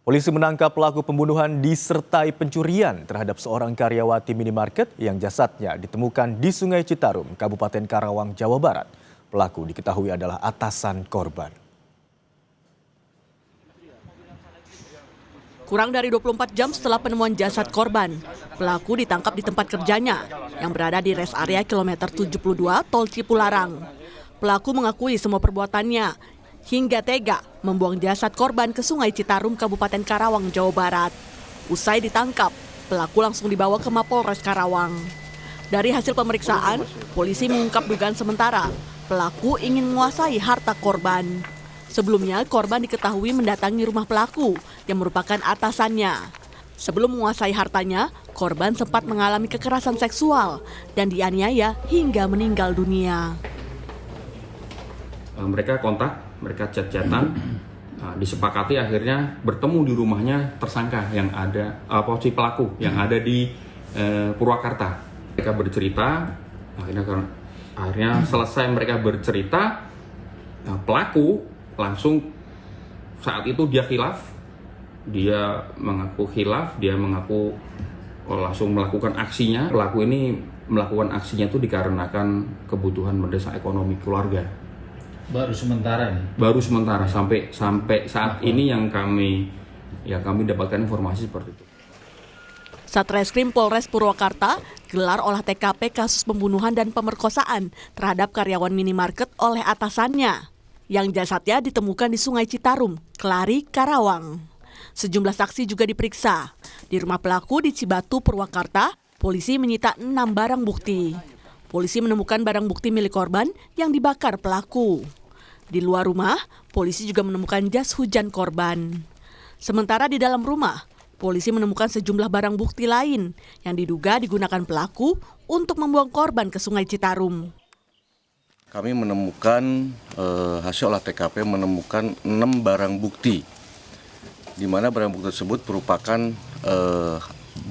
Polisi menangkap pelaku pembunuhan disertai pencurian terhadap seorang karyawati minimarket yang jasadnya ditemukan di Sungai Citarum, Kabupaten Karawang, Jawa Barat. Pelaku diketahui adalah atasan korban. Kurang dari 24 jam setelah penemuan jasad korban, pelaku ditangkap di tempat kerjanya yang berada di res area kilometer 72 Tol Cipularang. Pelaku mengakui semua perbuatannya hingga tega membuang jasad korban ke Sungai Citarum, Kabupaten Karawang, Jawa Barat. Usai ditangkap, pelaku langsung dibawa ke Mapolres Karawang. Dari hasil pemeriksaan, polisi mengungkap dugaan sementara pelaku ingin menguasai harta korban. Sebelumnya, korban diketahui mendatangi rumah pelaku yang merupakan atasannya. Sebelum menguasai hartanya, korban sempat mengalami kekerasan seksual dan dianiaya hingga meninggal dunia. Mereka kontak, mereka chat-chatan, disepakati akhirnya bertemu di rumahnya tersangka yang ada, si pelaku yang ada di Purwakarta. Mereka bercerita, akhirnya selesai mereka bercerita, pelaku langsung saat itu dia khilaf, dia mengaku khilaf, dia mengaku langsung melakukan aksinya. Pelaku ini melakukan aksinya itu dikarenakan kebutuhan mendesak ekonomi keluarga. Baru sementara nih. Baru sementara sampai saat ini yang kami dapatkan informasi seperti itu. Satreskrim Polres Purwakarta gelar olah TKP kasus pembunuhan dan pemerkosaan terhadap karyawan minimarket oleh atasannya yang jasadnya ditemukan di Sungai Citarum, Kelari, Karawang. Sejumlah saksi juga diperiksa. Di rumah pelaku di Cibatu, Purwakarta, polisi menyita 6 barang bukti. Polisi menemukan barang bukti milik korban yang dibakar pelaku. Di luar rumah, polisi juga menemukan jas hujan korban. Sementara di dalam rumah, polisi menemukan sejumlah barang bukti lain yang diduga digunakan pelaku untuk membuang korban ke Sungai Citarum. Kami menemukan hasil olah TKP menemukan 6 barang bukti, di mana barang bukti tersebut merupakan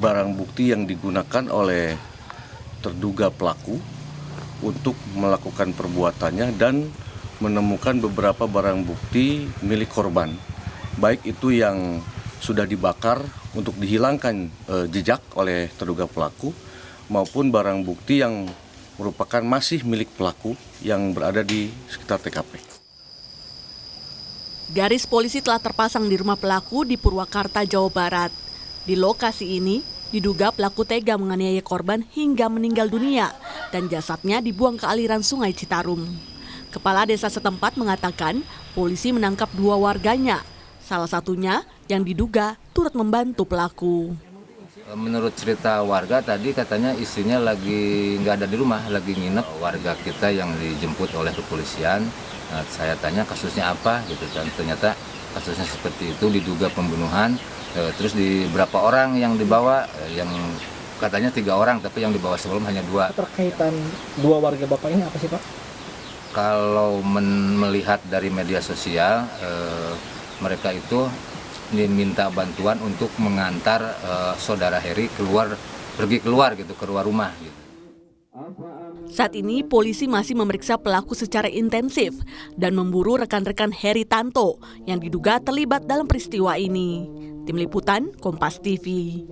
barang bukti yang digunakan oleh terduga pelaku untuk melakukan perbuatannya dan menemukan beberapa barang bukti milik korban, baik itu yang sudah dibakar untuk dihilangkan jejak oleh terduga pelaku maupun barang bukti yang merupakan masih milik pelaku yang berada di sekitar TKP. Garis polisi telah terpasang di rumah pelaku di Purwakarta, Jawa Barat. Di lokasi ini, diduga pelaku tega menganiaya korban hingga meninggal dunia dan jasadnya dibuang ke aliran Sungai Citarum. Kepala desa setempat mengatakan polisi menangkap 2 warganya, salah satunya yang diduga turut membantu pelaku. Menurut cerita warga tadi katanya istrinya lagi nggak ada di rumah, lagi nginep. Warga kita yang dijemput oleh kepolisian, saya tanya kasusnya apa gitu kan. Ternyata kasusnya seperti itu, diduga pembunuhan. Terus di berapa orang yang dibawa, yang katanya 3 orang, tapi yang dibawa sebelum hanya 2. Terkaitan 2 warga bapak ini apa sih Pak? Kalau melihat dari media sosial, mereka itu minta bantuan untuk mengantar saudara Heri pergi keluar rumah gitu. Saat ini polisi masih memeriksa pelaku secara intensif dan memburu rekan-rekan Heri Tanto yang diduga terlibat dalam peristiwa ini. Tim Liputan Kompas TV.